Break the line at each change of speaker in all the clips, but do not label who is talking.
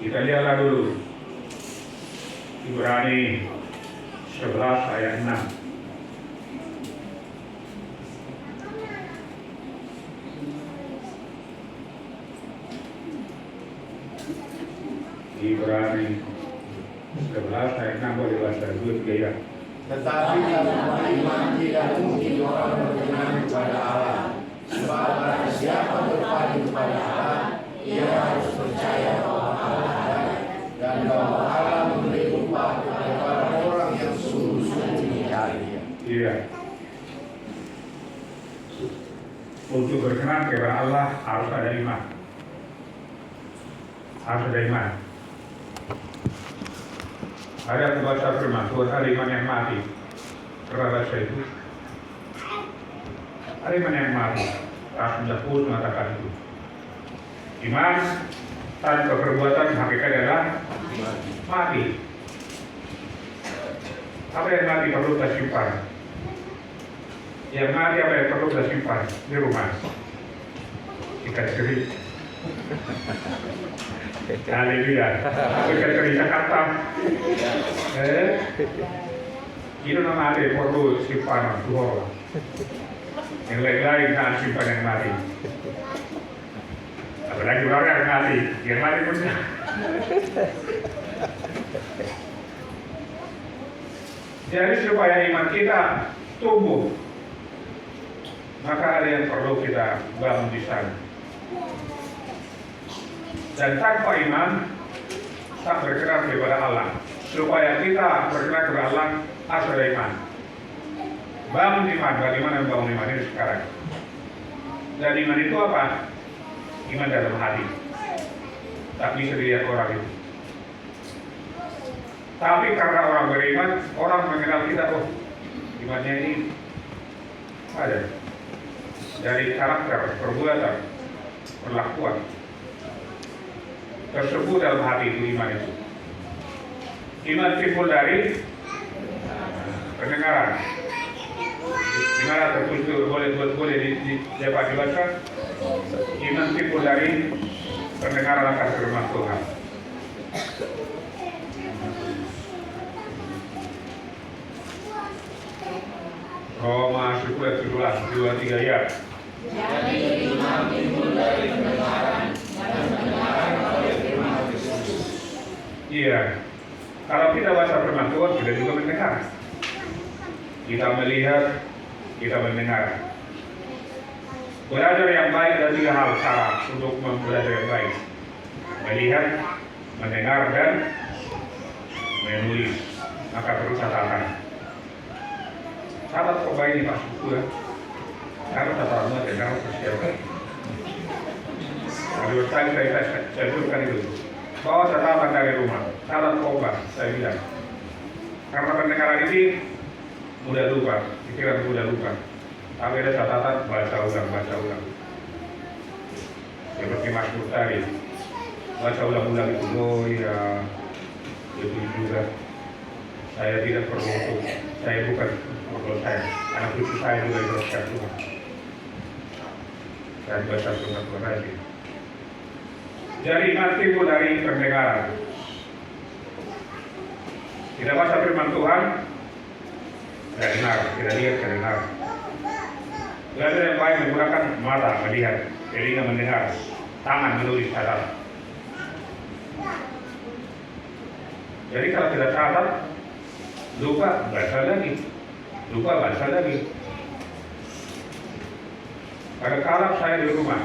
Kita lihatlah dulu Ibrani 11 ayat 6. Ibrani 11 ayat 6 boleh baca 2-3 ya.
Tetapi dalam iman tidak mungkin orang berkenan kepada Allah. Sebab barang siapa berpaling kepada Allah, ia harus percaya bahwa Allah ada dan bahwa Allah memberi upah kepada orang yang sungguh-sungguh mencari Dia.
Iya. Untuk berkenan kepada Allah harus ada iman. Harus ada iman. Ada membaca firman Tuhan, ada iman yang mati. Pernah baca itu? Ada iman yang mati. Rasul Daud mengatakan itu. Iman tanpa perbuatan hakikat adalah mati. Apa yang mati perlu kita simpan? Yang mati apa yang perlu kita simpan di rumah? Ikan seri. Haleluya. Ikan seri Jakarta. Itu nama ada yang perlu simpan Tuhan. Yang lain-lain kan simpan yang mati. Apalagi orang yang mati, yang mati pun. Jadi supaya iman kita tumbuh, maka ada yang perlu kita bangun di sana. Dan tanpa iman, tak berkenan kepada Allah. Supaya kita berkenan kepada Allah, harus ada iman. Bangun iman, bagaimana membangun iman ini sekarang? Dan iman itu apa? Iman dalam hati. Tak bisa dilihat orang itu. Tapi karena orang beriman, orang mengenal kita, oh imannya ini ada. Dari karakter, perbuatan, perlakuan. Tersebut dalam hati itu iman itu. Iman timbul dari pendengaran. Gimana tertulis boleh dapat dibaca? Iman timbul dari pendengaran akan firman Tuhan. Roma 11:2-3 ya.
Jadi iman timbul dari pendengaran dan pendengaran oleh firman Kristus.
Iya. Kalau kita baca firman Tuhan, kita juga mendengar. Kita melihat, kita mendengar. Belajar yang baik ada 3 hal cara untuk belajar yang baik. Melihat, mendengar, dan menulis. Maka perlu catatan. Catat kok baik ini Pak Suku ya. Karena catatan dan harus persiapkan. Kalau saya turunkan itu. Bawa catatan dari rumah. Catat khotbah, saya bilang. Karena pendengaran ini mudah lupa, pikiran mudah lupa. Tapi ada catatan, baca ulang. Seperti Mazmur tadi, baca ulang-ulang itu. Oh iya, itu juga. Saya tidak perlu untuk, saya bukan untuk saya, anak cucu saya juga diteruskan Tuhan. Dan baca firman Tuhan lagi. Jadi iman timbul dari pendengaran. Kita baca firman Tuhan, kita dengar, kita lihat, kita dengar. Belajar yang baik menggunakan mata melihat, telinga mendengar, tangan menulis catat. Jadi kalau tidak catat, lupa baca lagi. Kadang-kadang saya di rumah,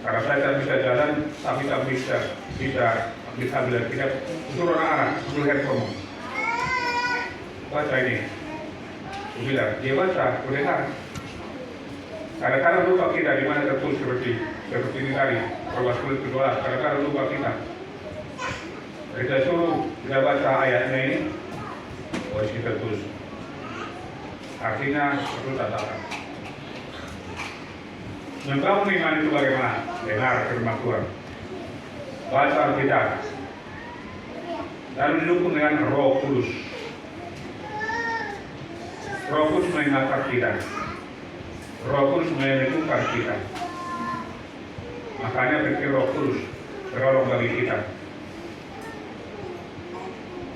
karena saya tak bisa jalan, tapi tak bisa bilang tidak suruh anak-anak melihat kamu. Baca ini, aku bilang dia baca, aku dengar. Kadang-kadang lupa kita di mana tertulis seperti ini tadi, Roma 10:12. Kadang-kadang lupa kita. Kita suruh kita baca ayatnya ini, oh kita tulis. Artinya perlu catatan. Membangun iman itu bagaimana? Dengar firman Tuhan, baca Alkitab, lalu didukung dengan Roh Kudus. Roh Kudus mengingatkan kita, Roh Kudus meneguhkan kita. Makanya berarti Roh Kudus terolong bagi kita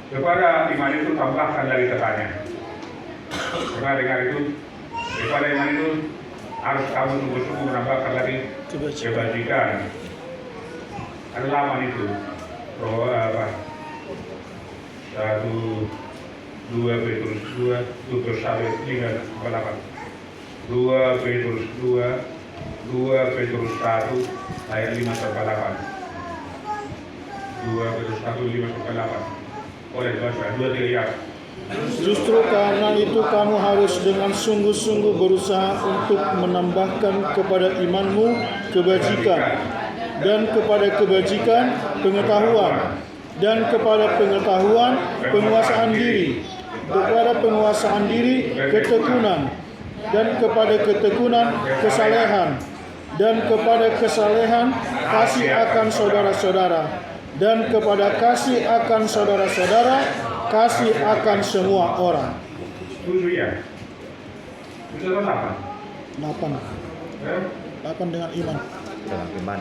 Kepada iman itu tambahkan dari tekannya. Pernah dengar itu? Kepada iman itu harus kamu sungguh-sungguh menambahkan lagi kebajikan. Ada laman itu. Roh apa? 2 Petrus 5 8. 2 Petrus 1 ayat 5 sampai 8. 2 Petrus 1 5 sampai 8. Boleh baca 2-3 ayat.
Justru karena itu kamu harus dengan sungguh-sungguh berusaha untuk menambahkan kepada imanmu kebajikan, dan kepada kebajikan pengetahuan, dan kepada pengetahuan penguasaan diri, kepada penguasaan diri ketekunan, dan kepada ketekunan kesalehan, dan kepada kesalehan kasih akan saudara-saudara, dan kepada kasih akan saudara-saudara kasih akan semua orang.
Setuju ya? Itu apa?
8 dengan iman.
Dengan iman.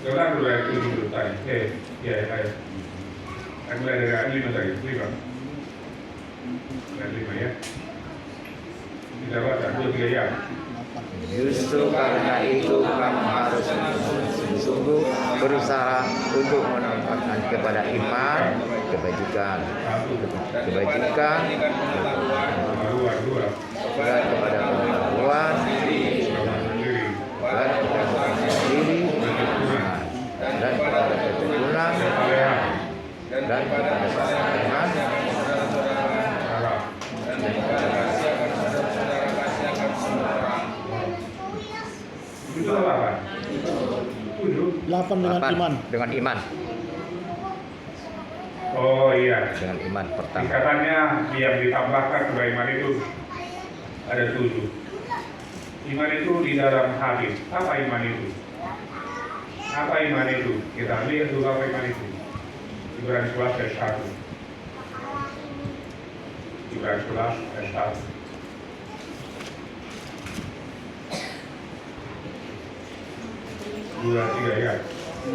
Jangan dulu ayat 7 dulu tadi. Ya ayat. Aku mulai dari ayat 5 tadi. 5. Ayat 5 ya. Kita baca 2-3 ayat.
Justru karena itu kamu harus sungguh-sungguh berusaha untuk menambahkan kepada iman kebajikan, dan kepada pengetahuan, dan kepada diri, dan kepada ketekunan, dan kepada kesalehan, dan kepada
Itu apa?
8 dengan iman.
Dengan iman.
Oh iya.
Dengan iman pertama.
Tingkatannya yang ditambahkan kepada iman itu ada 7. Iman itu di dalam hati. Apa iman itu? Apa iman itu? Kita lihat dulu apa iman itu. Ibrani 11 ayat 1. Ibrani 11 ayat 1.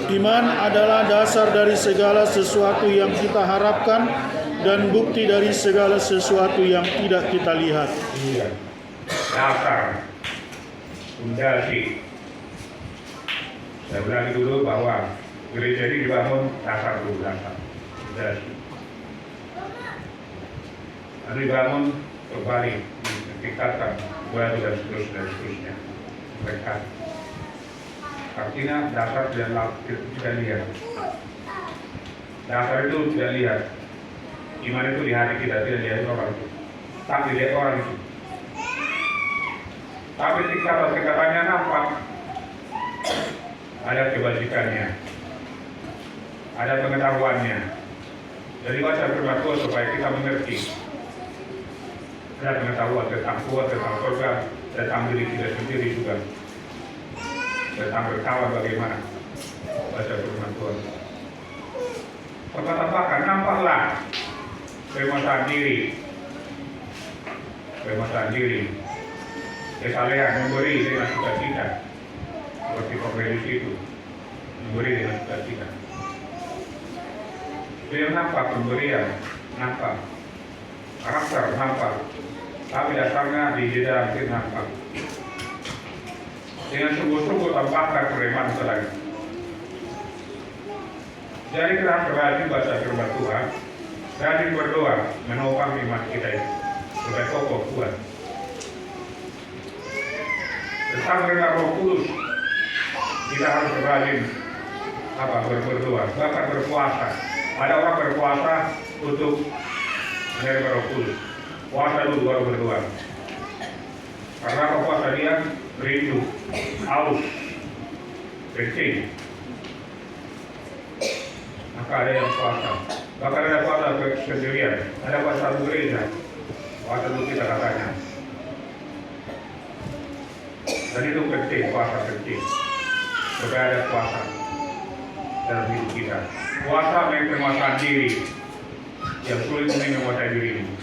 Iman adalah dasar dari segala sesuatu yang kita harapkan dan bukti dari segala sesuatu yang tidak kita lihat.
Iya. Dasar, fondasi. Saya bilang dulu bahwa gereja ini dibangun dasar dulu, dasar, fondasi. Lalu dibangun kembali, ditingkatkan, batu dan seterusnya. Mereka. Artinya dasar tidak lihat. Dasar itu tidak lihat. Iman itu di hati kita, tidak lihat orang itu. Tak dilihat orang itu. Tapi tingkatannya nampak. Ada kebajikannya. Ada pengetahuannya. Jadi baca firman Tuhan supaya kita mengerti. Ada pengetahuan tentang Tuhan, tentang surga, tentang diri kita sendiri juga. Tentang berkawan bagaimana baca firman Tuhan. Tambahkan, nampaklah penguasaan diri, kesalehan, memberi dengan sukacita, seperti Cornelius itu, memberi dengan sukacita. Dia nampak pemberian, nampak karakter, nampak, tapi dasarnya di dalam diri nampak. Dengan sungguh-sungguh tambahkan iman lagi. Jadi kita harus rajin baca firman Tuhan, rajin berdoa, menopang iman kita itu supaya kokoh kuat. Tentang dengan Roh Kudus, kita harus rajin berdoa, bahkan berpuasa. Ada orang berpuasa untuk menerima Roh Kudus. Puasa dulu baru berdoa. Karena apa puasa dia rindu, haus, kencing. Maka ada yang puasa. Bahkan ada puasa sendirian, ada puasa gereja. Puasa itu kita katanya. Dan itu penting, puasa penting. Supaya ada puasa dalam hidup kita. Puasa menguasai diri. Yang sulit ini menguasai diri ini.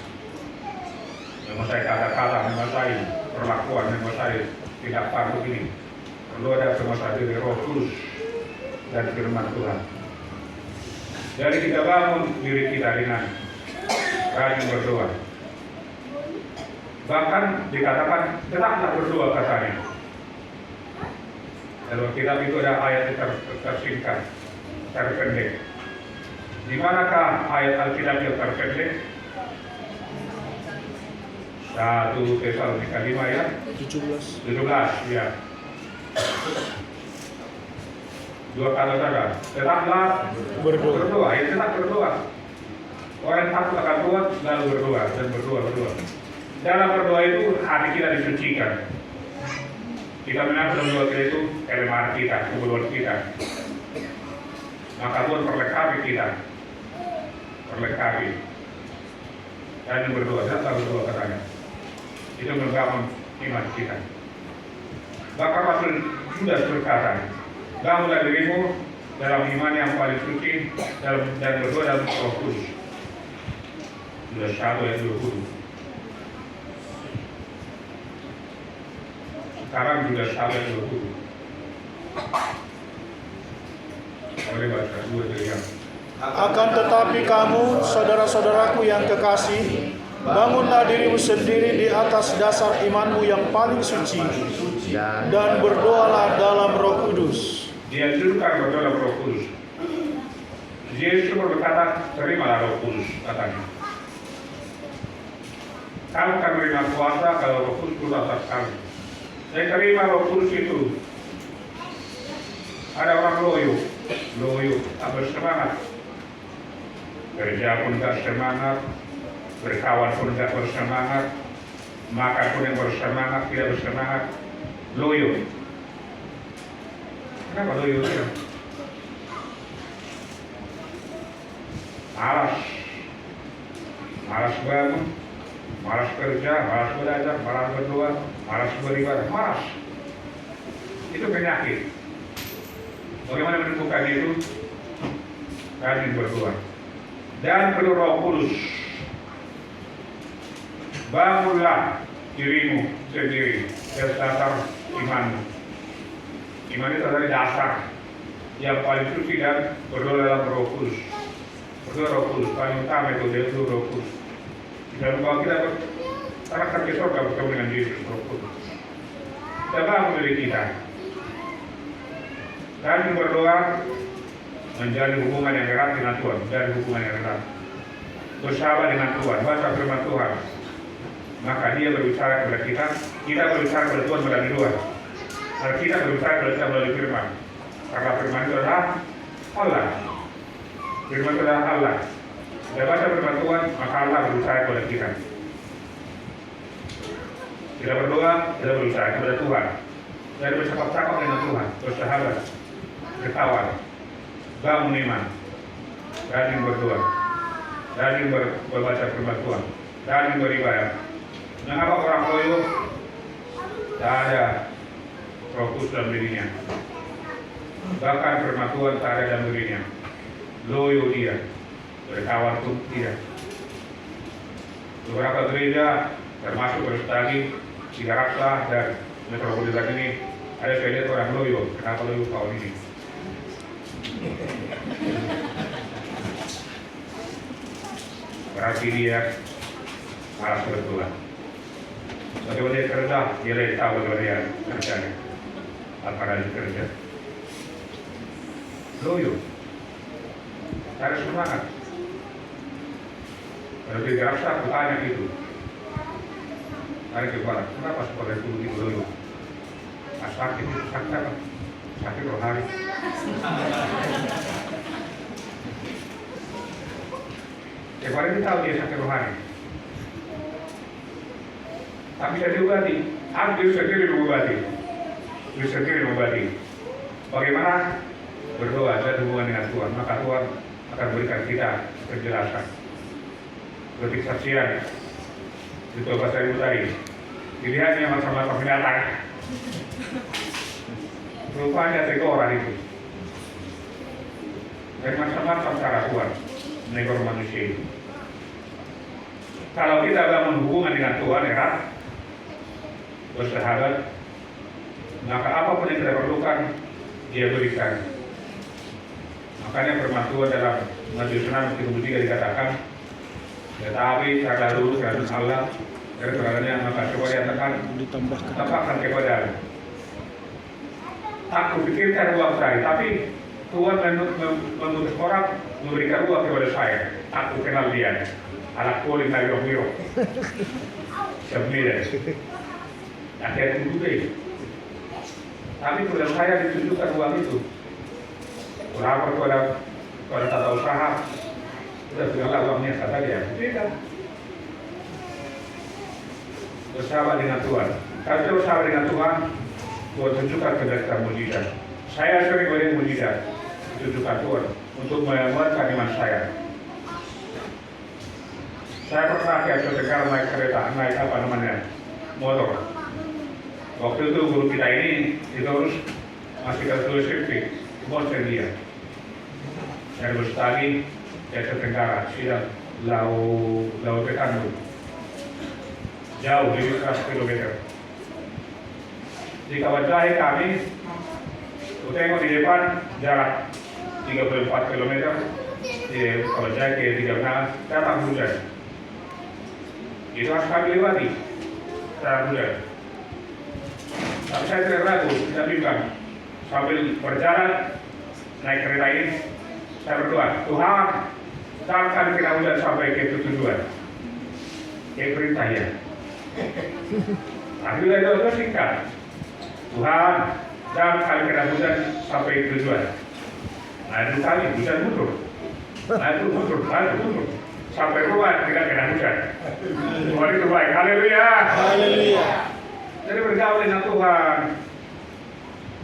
Menguasai kata-kata, menguasai perlakuan, menguasai tidak patuh ini. Perlu ada penguasaan diri Roh Kudus dan firman Tuhan. Jadi kita bangun diri kita dengan rajin berdoa. Bahkan dikatakan tetaplah berdoa katanya. Dalam kitab itu ada ayat tersingkat, terpendek. Di manakah ayat Alkitab yang terpendek? 1 Tesalonika 5 ya? 17 ya. Dua kata saja. Tetaplah berdoa. Ya, tetap berdoa. Orang takut akan Tuhan selalu berdoa dan berdoa. Dalam berdoa itu hati kita disucikan. Kita menang dalam doa kita itu elemen kita, kebodohan kita. Maka Tuhan perlengkapi kita. Dan berdoa, tetap berdoa katanya. Itu membangun iman kita. Bahkan Rasul Yudas berkata, bangunlah dirimu dalam iman yang paling suci dan berdoa dalam Roh Kudus. Yudas 1 ayat 20. Sekarang juga 1 ayat 20. Boleh baca 2 dari yang.
Akan tetapi kamu, saudara-saudaraku yang kekasih, bangunlah dirimu sendiri di atas dasar imanmu yang paling suci, dan berdoalah dalam Roh Kudus.
Dianjurkan berdoa dalam Roh Kudus. Yesus berkata, terimalah Roh Kudus, katanya. Kamu akan menerima kuasa kalau Roh Kudus turun atas kamu. Saya terima Roh Kudus itu. Ada orang loyo, tak bersemangat. Kerja pun tak semangat, berkawan pun tak bersemangat, makan pun yang bersemangat, tidak bersemangat, loyo. Kenapa loyo? Malas bangun, malas kerja, malas belajar, malas berdoa, malas beribadah, malas. Itu penyakit. Bagaimana menemukan itu? Rajin berdoa. Dan perlu Roh Kudus. Bangunlah dirimu sendiri dari dasar imanmu. Iman itu dari dasar yang paling suci dan berdoa dalam Roh Kudus. Berdoa Roh Kudus paling utama itu dia itu Roh Kudus. Dan kalau kita karakter kita surga bertemu dengan Yesus Roh Kudus. Kita bangun diri kita. Dan berdoa menjalin hubungan yang erat dengan Tuhan, menjalin hubungan yang erat. Bersahabat dengan Tuhan, baca firman Tuhan. Maka dia berbicara kepada kita berbicara kepada Tuhan melalui doa. Kalau kita berbicara kepada kita melalui firman. Karena firman itu adalah Allah. Firman itu adalah Allah. Kita baca firman Tuhan, maka Allah berbicara kepada kita. Kita berdoa, kita berbicara kepada Tuhan. Kita bercakap-cakap dengan Tuhan, bersahabat, berkawan. Bangun iman, rajin berdoa, rajin berbaca firman Tuhan, rajin beribadah. Mengapa orang loyo? Tak ada Roh Kudus dalam dirinya. Bahkan firman Tuhan tak ada dalam dirinya. Loyo dia, berkawan pun tidak. Beberapa gereja, termasuk Berstagi, Tiga Raksa dan Metropolitan ini, ada saya lihat orang loyo. Kenapa loyo kawan ini? Berarti dia malas berdoa. Bagaimana dia kerja, dia tahu bagaimana dia kerjanya. Apa dia kerja? Loyo, harus semangat. Kalau dia rasa bertanya itu, hari kepala, kenapa sekolah itu begitu loyo? Sakit itu sakit apa? Sakit rohani. Kemarin kita tahu dia sakit rohani. Tapi saya diobati. Aku diri sendiri mengobati. Diri sendiri mengobati. Bagaimana berdoa dan hubungan dengan Tuhan, maka Tuhan akan berikan kita penjelasan. Seperti saksian di bahasa ibu tadi. Dilihatnya macam-macam binatang. Rupanya tegoran itu. Dan macam-macam cara Tuhan menegur manusia itu. Kalau kita bangun hubungan dengan Tuhan erat, bersahabat, maka apapun yang kita perlukan, Dia berikan. Makanya firman Tuhan dalam Matius 6:33 dikatakan, tetapi cara lurus dan Allah dari kebenarannya maka coba nyatakan
Ditambahkan.
tetapkan kepada tak kupikirkan uang saya, tapi Tuhan mengutus orang memberikan uang kepada saya. Aku kenal dia, anak kulit dari Romeo. Sebenarnya, akhirnya itu juga. Tapi kepada saya ditunjukkan uang itu. Berapa kepada tata usaha, sudah segala uangnya kata dia. Tidak. Bersama dengan Tuhan. Kalau kita bersama dengan Tuhan, Tuhan tunjukkan kepada kita mujizat. Saya sering melihat mujizat, tunjukkan Tuhan untuk menguatkan iman saya. Saya pernah ke Aceh Tenggara naik kereta, naik apa namanya, motor. Waktu itu guru kita ini harus masih tertulis skripsi, monster dia. Saya berstudi ke Aceh Tenggara, sidang Laut Pekandu. Jauh, lebih 100 kilometer. Di Kawajahi kami, tengok di depan jarak 34 km, di Kawajahi ke 36, datang hujan. Itu harus kami lewati, secara hujan. Tapi saya tidak ragu, tidak bimbang. Sambil berjalan, naik kereta ini, saya berdoa, Tuhan, jangan kena hujan sampai ke tujuan. Kayak perintah ya. Akhirnya itu singkat. Tuhan, jangan kali kena hujan sampai tujuan. Nah itu kali hujan mundur. Nah itu mundur. Sampai rumah tidak kena hujan. Tuhan itu baik. Haleluya.
Haleluya.
Jadi bergaul dengan Tuhan.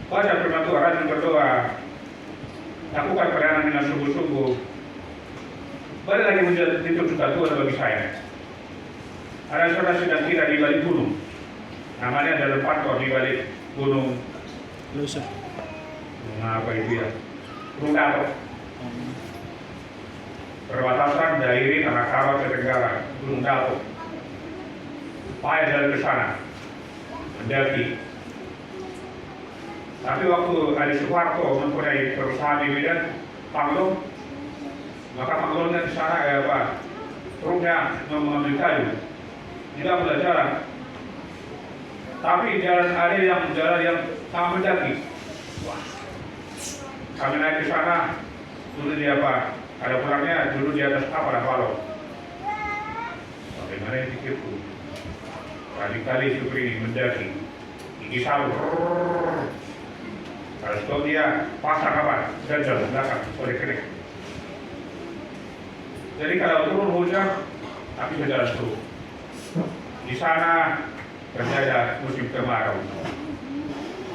Baca firman Tuhan, rajin berdoa. Lakukan pelayanan dengan sungguh-sungguh. Balik lagi menjadi tunjukkan Tuhan bagi saya. Ada saudara sedang tidak di balik gunung. Namanya ada lepator di balik gunung.
Lusa.
Apa itu ya? Gunung Dato. Perbatasan dari Tanah ke Tenggara, Gunung Dato. Payah jalan ke sana, mendaki. Tapi waktu Adi Soeharto mempunyai perusahaan di Medan, Panglong, maka Panglongnya di sana truknya mengambil kayu. Tidak boleh jalan. Tapi jalan yang sangat mendaki. Wah. Kami naik ke sana, dulu di ada pulangnya dulu di atas kapal Apollo. Bagaimana yang pikirku? Kali-kali supir ini mendaki, gigi salu. Kalau stop dia pasang apa? Gajal belakang, sore kering. Jadi kalau turun hujan, tapi berjalan terus. Di sana terjadi musim kemarau.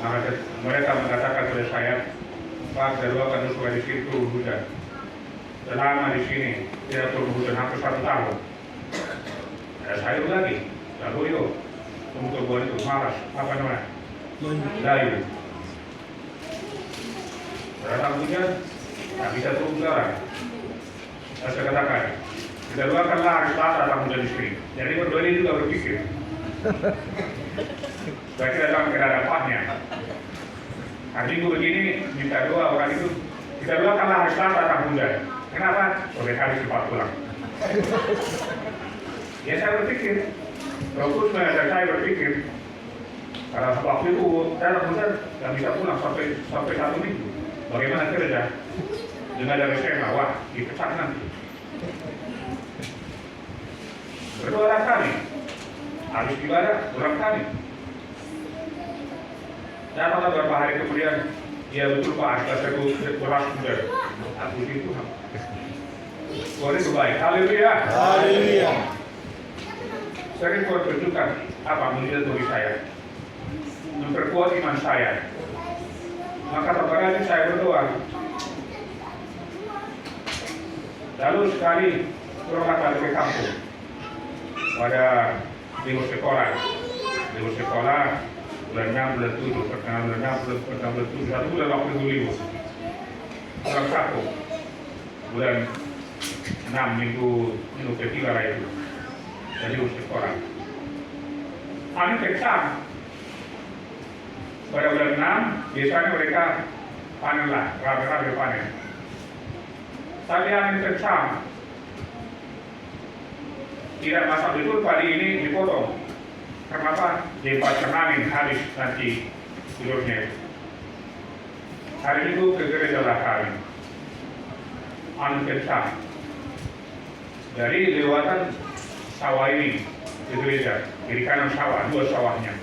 Maka mereka mengatakan kepada saya, Pak, daruakan supaya di situ hujan. Selama di sini tidak turun hujan hampir 1 tahun. Ada sayur lagi, lalu itu tumbuh-tumbuhan itu malas, apa namanya? Layu. Datang hujan, tak bisa turun sekarang. Saya katakan, kita doakanlah hari Selasa datang hujan di sini. Jadi berdua ini juga berpikir. Saya kira dalam kira dapatnya. Hari Minggu begini minta doa orang itu, kita doakanlah hari Selasa datang hujan. Kenapa? Sore hari cepat pulang. Ya saya berpikir, Roh Kudus mengajar saya berpikir, karena waktu itu dalam hujan nggak bisa pulang sampai 1 minggu. Bagaimana kerja? Dengan dari SMA, wah dipecat nanti. Berdoa kami, habis ibadah pulang kami. Datanglah beberapa hari kemudian, ya betul Pak, saya pulang sudah. Aku itu Tuhan. Tuhan itu baik. Haleluya.
Haleluya.
Sering Tuhan tunjukkan apa mujizat bagi saya, memperkuat iman saya. Maka terkadang saya berdoa. Lalu sekali pulang balik ke kampung pada libur sekolah bulan 6, bulan 7, pertengahan bulan 6, bulan 7, 1 bulan waktu itu libur. Bulan 1, bulan 6 minggu ketiga lah itu. Jadi libur sekolah. Kami peksan. Pada bulan 6, biasanya mereka panen lah, rame-rame panen. Tapi angin kencang. Tidak masuk itu padi ini dipotong. Kenapa? Diempatkan angin habis nanti tidurnya. Hari itu ke gereja kami. Angin kencang. Dari lewatan sawah ini ke gereja. Kiri kanan sawah, 2 sawahnya.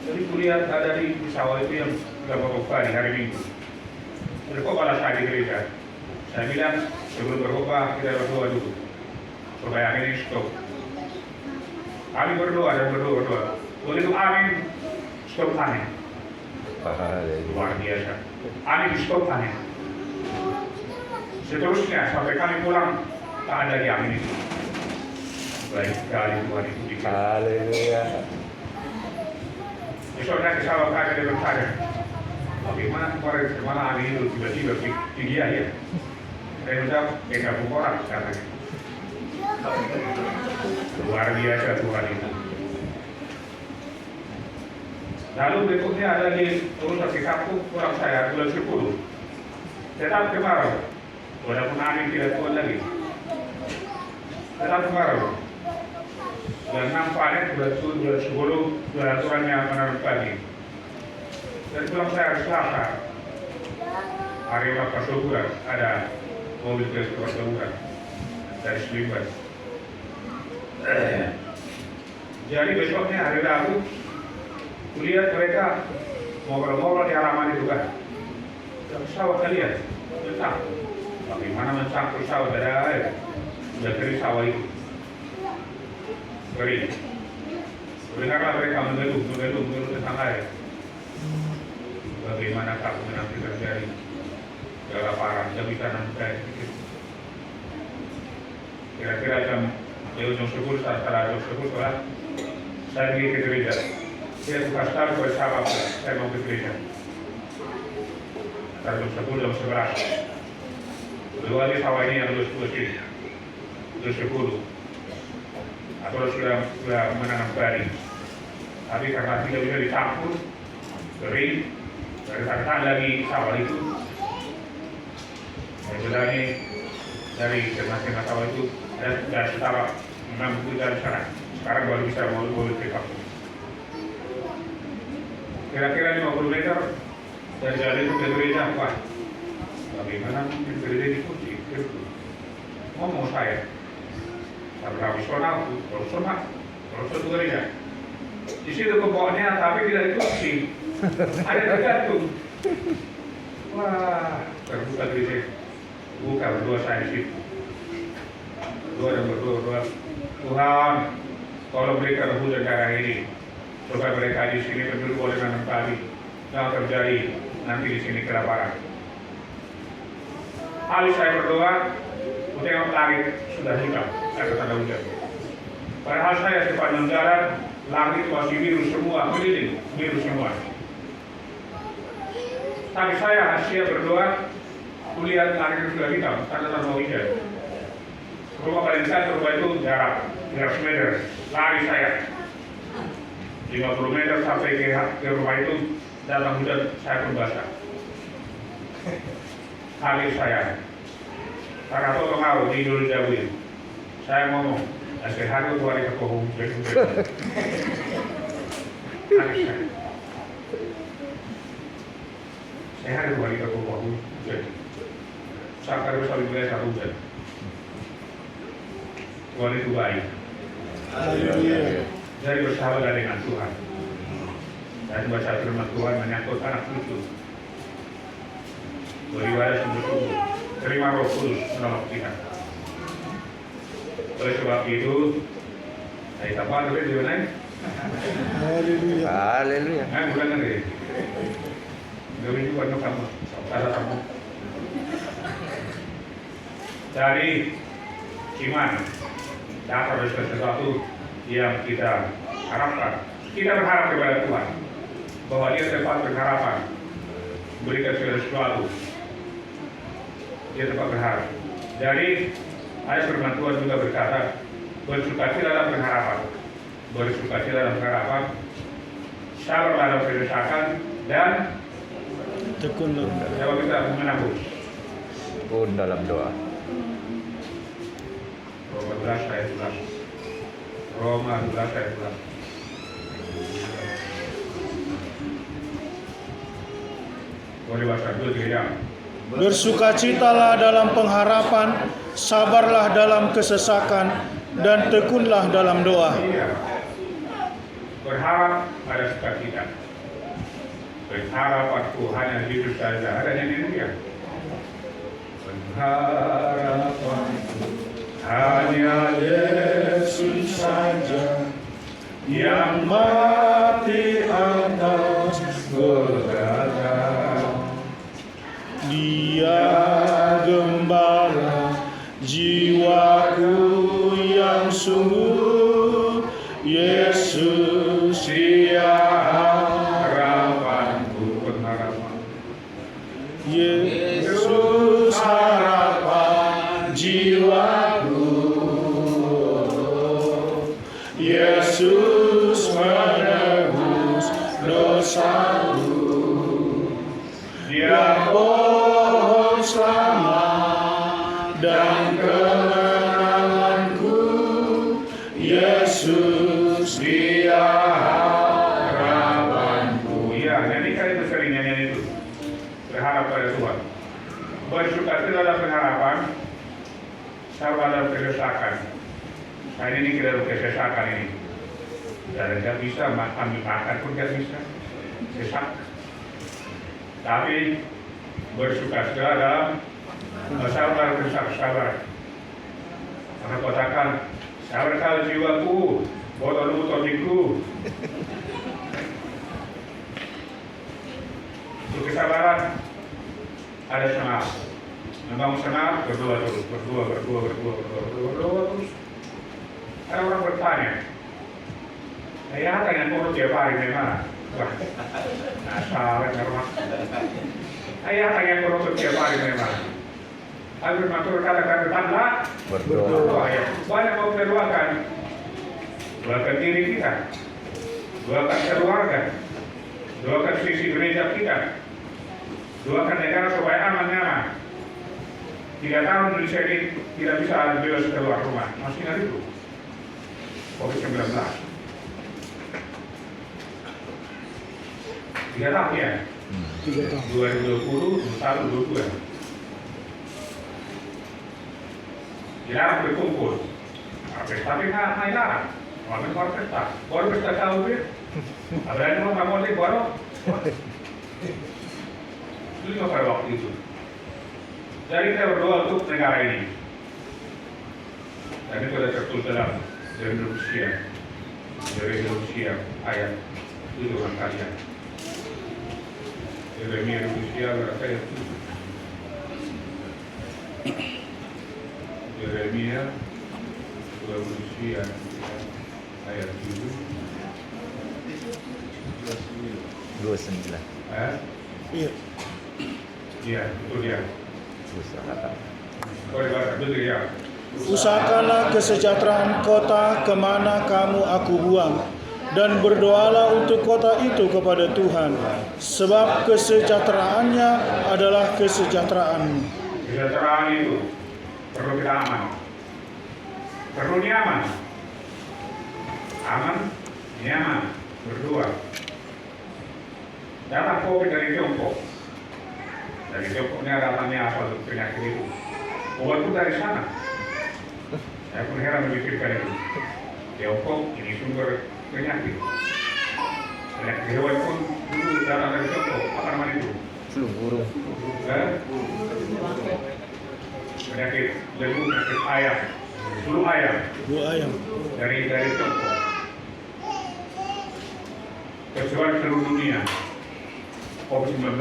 Jadi kulihat ada di sawah itu yang berkhotbah di hari Minggu. Berkhotbah saya di gereja. Saya bilang sebelum berkhotbah kita berdoa dulu supaya angin ini stop. Kami berdoa dan berdoa. Begitu angin stop angin. Luar biasa. Angin stop angin. Seterusnya sampai kami pulang tak ada lagi angin itu. Baik sekali Tuhan itu dikasih.
Haleluya.
Besoknya ke sawah kami dia bertanya, bagaimana kemarin kemana angin itu tiba-tiba tinggi aja. Saya menjawab, gabung orang katanya. Luar biasa Tuhan itu. Lalu berikutnya ada di urusan di kampung orang saya bulan 10. Tetap kemarau. Walaupun angin tidak kuat lagi. Tetap kemarau. Bulan 6 panen, bulan 10 bulan aturannya menanam padi. Dan pulang saya Selasa. Hari waktu syukuran ada mobil transport syukuran dari Slimban. Jadi besoknya hari Rabu, kulihat mereka ngobrol-ngobrol di halaman itu kan. Pesawat kalian, mentang. Bagaimana mencangkul sawah ada air? Sudah kering sawah itu. Kering. Dengarlah mereka mengeluh tentang air. Bagaimana takut nanti terjadi kelaparan, jadi tanam air. Kira-kira jam 10 setelah jam 10 sholat, saya pergi ke gereja. Saya buka start bersama saya mau ke gereja. Setelah jam 10, jam 11. Kedua di sawah ini yang lulus ini, lulus 10. Atau sudah menanam padi. Tapi karena tidak bisa dicampur, kering, dari lagi sawah itu. Sebenarnya dari tengah-tengah sawah itu dan setara 60 dari sana. Sekarang baru bisa mobil ke kampung. Kira-kira 50 meter dari jalan itu ke gereja, Pak. Bagaimana mungkin gereja dikunci? Ngomong saya. Profesional, kalau gereja. Di situ kebawahnya tapi tidak dikunci. Ada tergantung. Wah, terbuka gereja. Buka berdua saya di situ. Berdoa. Tuhan, kalau mereka hujan darah ini, supaya mereka di sini penduduk boleh nanam padi, jangan terjadi nanti di sini kelaparan. Habis saya berdoa, tengok langit sudah hitam, ada tanda hujan. Padahal saya sepanjang jalan, langit masih biru semua, keliling biru semua. Tapi saya hasil berdoa, kulihat langit sudah hitam, tanda-tanda hujan. Rumah paling dekat rumah itu jarak 100 meter, lari saya 50 meter sampai ke rumah itu, datang hujan, saya pun basah. Kali saya karena itu mau tidur jauhin, saya ngomong asyik hari itu hari kekohong saya hari itu hari kekohong sakar besar juga satu hujan. Tuhan itu baik. Jadi bersahabat dengan Tuhan. Dan baca firman Tuhan menyangkut anak cucu. Beribadah sungguh-sungguh. Terima Roh Kudus menolong kita. Oleh sebab itu, saya tambah dulu di mana?
Haleluya. Haleluya.
Nah, bulan nanti. Gawin juga no kamu, ada kamu. Dari iman, dasar dari sesuatu yang kita harapkan. Kita berharap kepada Tuhan bahwa Dia tempat pengharapan, berikan segala sesuatu. Dia tempat berharap. Jadi ayat firman Tuhan juga berkata, bersukacita dalam pengharapan, bersukacita dalam pengharapan, sabar dalam kedesakan, dan
Tekunlah.
Coba kita menabung.
Tekun dalam doa.
Roma 12 ayat 11. Roma 12 ayat 11. Boleh baca dulu ya.
Bersukacitalah dalam pengharapan, sabarlah dalam kesesakan, dan tekunlah dalam doa.
Iya. Berharap pada sukacita. Berharap pada Tuhan yang hidup saja. Adanya di dunia. Pengharapan hanya Yesus saja yang mati atas Golgota.
Dia gembala jiwaku yang sungguh, Yesus dia
harapanku, pengharapan.
Yesus harapan jiwaku, Yesus menebus dosaku. Dia pohon selamat dan kemenanganku, Yesus dia harapanku.
Ya, jadi kali sering nyanyian itu. Berharap pada Tuhan. Bersukacita dalam pengharapan, sabar dalam kesesakan. Nah ini kita dalam kesesakan ini. Dan tidak bisa ambil makan pun tidak bisa. Sesak. Tapi bersukacita dalam sabar sabar. Karena katakan sabar kali jiwaku, botol lututku. Untuk kesabaran ada semangat. Membangun semangat berdoa terus, berdoa terus. Ada orang bertanya, saya tanya kono tiap hari memang. Wah, asal rumah. Ayah tanya kono tiap hari memang. Habis matur kata-kata tanda berdoa. Ya. Banyak mau berdoakan. Doakan diri kita, doakan keluarga, doakan sisi gereja kita, doakan negara supaya aman nyaman. 3 tahun Indonesia ini tidak bisa bebas keluar rumah. Masih ingat itu? COVID-19. 3 tahun ya?
3 tahun.
2020, 2022. Dilarang berkumpul. Tapi nggak larang. Orang baru pesta. Baru pesta tahu ya? Ada yang mau nggak baru? Itu pada waktu itu. Jadi kita berdoa untuk negara ini. Dan itu ada tertulis dalam dari Rusia ayat itu kan kalian. Yeremia Rusia berapa ayat itu? Yeremia Rusia ayat 7.
29.
Iya.
Iya, itu dia.
Usahakan.
Boleh baca dulu ya.
Usahakanlah kesejahteraan kota kemana kamu aku buang, dan berdoalah untuk kota itu kepada Tuhan, sebab kesejahteraannya adalah kesejahteraanmu.
Kesejahteraan itu perlu kita aman, perlu nyaman, aman, nyaman, berdoa. Datang COVID dari Tiongkok. Dari Tiongkoknya datangnya asal penyakit itu. Obat pun dari sana. Saya pun heran memikirkan itu. Tiongkok ini sumber penyakit. Penyakit hewan pun dulu datang dari Tiongkok. Apa namanya itu?
Flu burung.
Penyakit lembu, penyakit ayam, flu ayam
Dua ayam.
dari Tiongkok. Tersebar di seluruh dunia. COVID-19.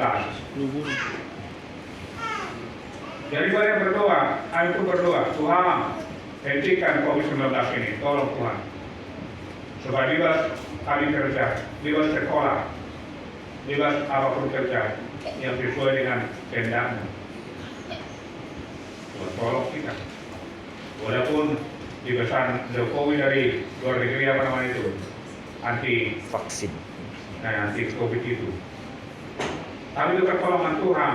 Jadi banyak berdoa, ayo itu berdoa, Tuhan hentikan COVID-19 ini, tolong Tuhan. Supaya bebas kami kerja, bebas sekolah, bebas apapun kerja yang sesuai dengan kehendak-Mu. Tuhan tolong kita. Walaupun dipesan Jokowi dari luar negeri apa namanya itu, anti
Vaksin.
COVID itu. Tapi itu pertolongan Tuhan.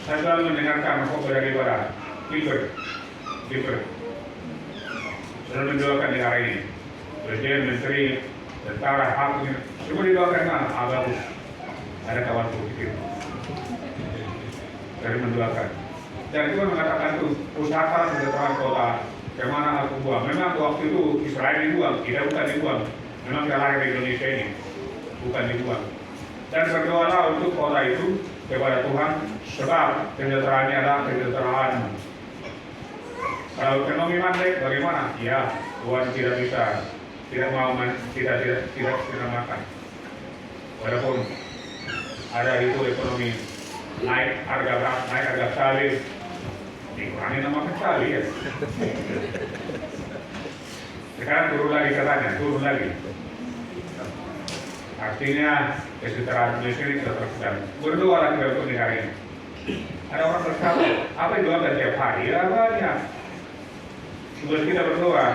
Saya selalu mendengarkan khotbah daripada Gilbert. Selalu mendoakan negara ini. Presiden, Menteri, tentara, hakim, semua didoakan bagus. Ada kawan berpikir. Dari mendoakan. Dan Tuhan mengatakan itu usahakan kesejahteraan kota. Kemana aku buang? Memang waktu itu Israel dibuang, kita bukan dibuang. Memang kita lahir di Indonesia ini, bukan dibuang. Dan berdoalah untuk kota itu kepada Tuhan, sebab kesejahteraannya adalah kesejahteraan. Kalau ekonomi mandek, bagaimana? Ya, Tuhan tidak bisa, tidak mau, tidak makan. Walaupun ada itu ekonomi naik harga beras, naik harga cabai, dikurangi nama cabai ya. Sekarang turun lagi katanya, turun lagi. Artinya kesejahteraan Indonesia ini sudah terkendali. Berdoa lagi untuk negara ini. Ada orang berkata, apa yang doakan tiap hari? Ya banyak. Sebelum kita berdoa,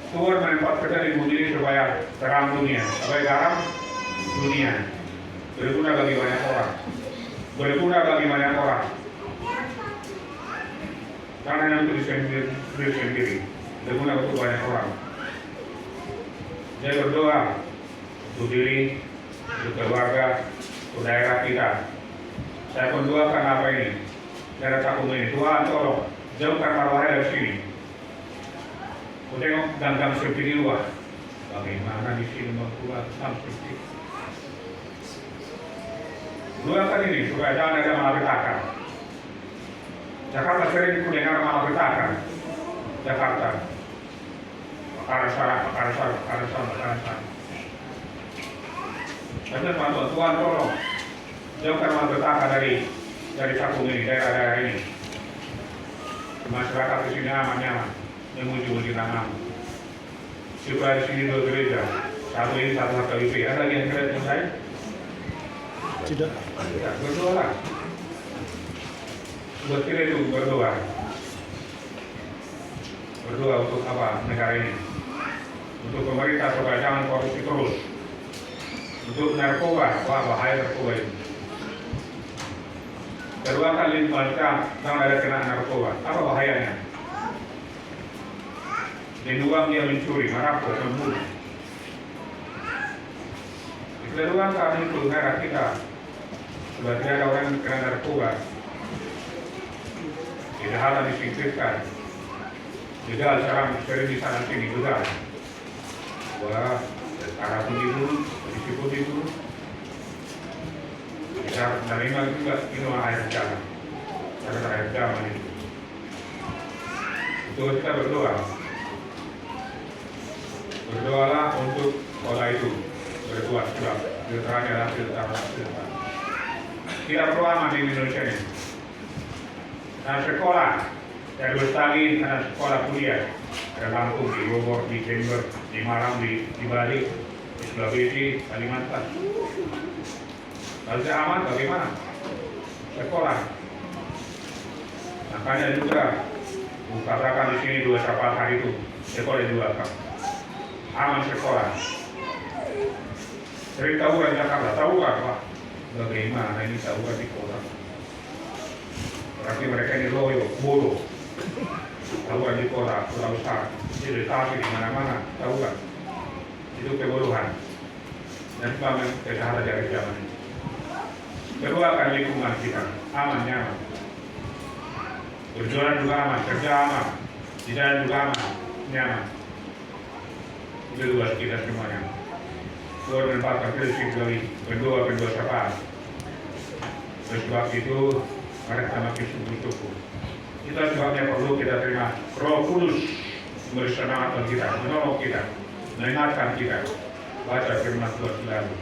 Tuhan menempatkan kita di bumi ini supaya terang dunia, supaya garam dunia. Berguna bagi banyak orang. Berguna bagi banyak orang. Karena yang itu diri sendiri. Berguna untuk banyak orang. Saya berdoa untuk diri, untuk keluarga, untuk daerah kita. Saya mendoakan apa ini, daerah Cakung ini. Tuhan tolong jauhkan marwahnya dari sini. Aku tengok gang-gang sepi di luar. Bagaimana di sini membuat gang sepi? Doakan ini supaya jangan ada malapetaka. Jakarta sering mendengar malapetaka. Jakarta. Perkara sana. Tapi Tuhan tolong jauhkan malapetaka dari Cakung ini, daerah-daerah ini. Masyarakat di sini aman-nyaman, memuji namamu. Supaya di sini 2 gereja, satu ini satu HKBP. Ada lagi yang kira yang lain?
Tidak.
Ya, berdoa lah. Buat kita itu berdoa. Berdoa untuk apa? Negara ini. Untuk pemerintah supaya jangan korupsi terus. Untuk narkoba, wah bahaya narkoba ini. Kedua kali macam jangan ada kena narkoba. Apa bahayanya? Diluang dia mencuri, merampok, membunuh. Kedua kali itu negara kita sudah tidak ada orang yang kena narkoba. Tidak harus disingkirkan. Begal sering di sana sini begal. Wah, arah pun dulu, polisi pun dulu. Kita menerima juga minum air jalan. Karena air jalan itu. Itu kita berdoa. Berdoalah untuk kota itu. Berdoa sebab kesejahteraannya adalah kesejahteraan. Kita perlu aman di Indonesia ini. Nah, sekolah dari Bestagi, ada sekolah kuliah. Ada Lampung, di Bogor, di Jember, di Malang, di Bali, di Sulawesi, Kalimantan. Kalau tidak aman, bagaimana? Sekolah. Makanya juga, katakan di sini 2 syafaat hari itu, sekolah dibuka. Aman sekolah. Sering tawuran Jakarta, tawuran Pak. Bagaimana ini tawuran di kota? Berarti mereka ini loyo, bodoh. Tawuran di kota, kota besar, iritasi di mana-mana, tawuran. Itu kebodohan. Dan selama kesehatan dari zaman ini. Kedua akan lingkungan kita, aman, nyaman. Berjualan juga aman, kerja aman, di jalan juga aman, nyaman. Itu dua kita semuanya. Tuhan menempatkan prinsip dari kedua syafaat. Sebab itu, mereka makin sungguh-sungguh. Kita sebabnya perlu kita terima Roh Kudus bersama kita, menolong kita, mengingatkan kita, baca firman Tuhan selalu.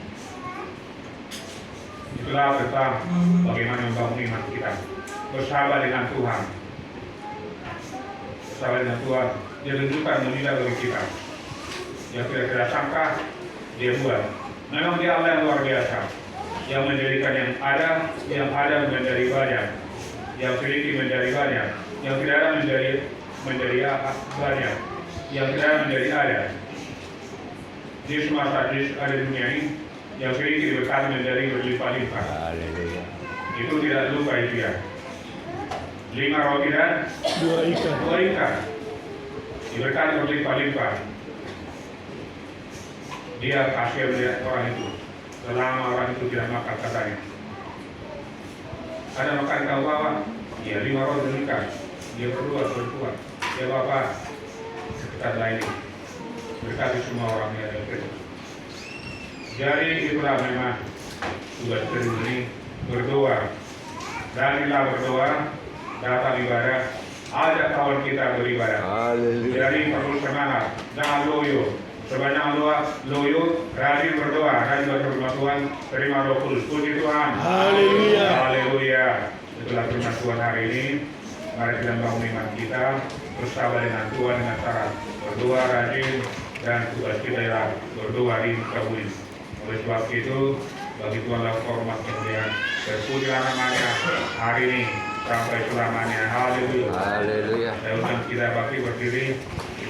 Itulah tentang bagaimana membangun iman kita. Bersahabat dengan Tuhan. Bersahabat dengan Tuhan. Dia tunjukkan mujizat bagi kita. Yang tidak sangka, dia buat. Memang dia Allah yang luar biasa. Yang menjadikan yang ada menjadi banyak. Yang sedikit menjadi banyak. Yang tidak ada menjadi banyak. Yang tidak ada menjadi ada. Di semasa ada dunia ini, yang sedikit diberkati menjadi berlimpah-limpah.
Haleluya.
Itu tidak lupa itu ya. 5 roti dan
2 ikan.
2 ikan diberkati berlimpah-limpah. Dia kasih melihat orang itu selama orang itu tidak makan, katanya. Ada makan kau bawa? Ya 5 roti dan ikan. Dia berdua. Ya Bapak, sekitar lain ini berkati semua orang yang ada di. Jadi itulah memang tugas ini, berdoa. Dan kita berdoa, datang ibadah, ajak kawan kita beribadah.
Haleluya.
Jadi perlu semangat, jangan loyo. Sebanyak loyo, rajin berdoa, rajin berdoa Tuhan, terima Roh Kudus. Puji Tuhan.
Haleluya.
Haleluya. Itulah firman Tuhan hari ini. Mari kita bangun iman kita, bersama dengan Tuhan dengan cara berdoa rajin, dan tugas kita ialah berdoa dikabuli. Oleh sebab itu, bagi Tuhanlah hormat kemuliaan. Terpujilah namanya hari ini sampai selamanya. Haleluya.
Haleluya.
Saya undang kita bagi berdiri.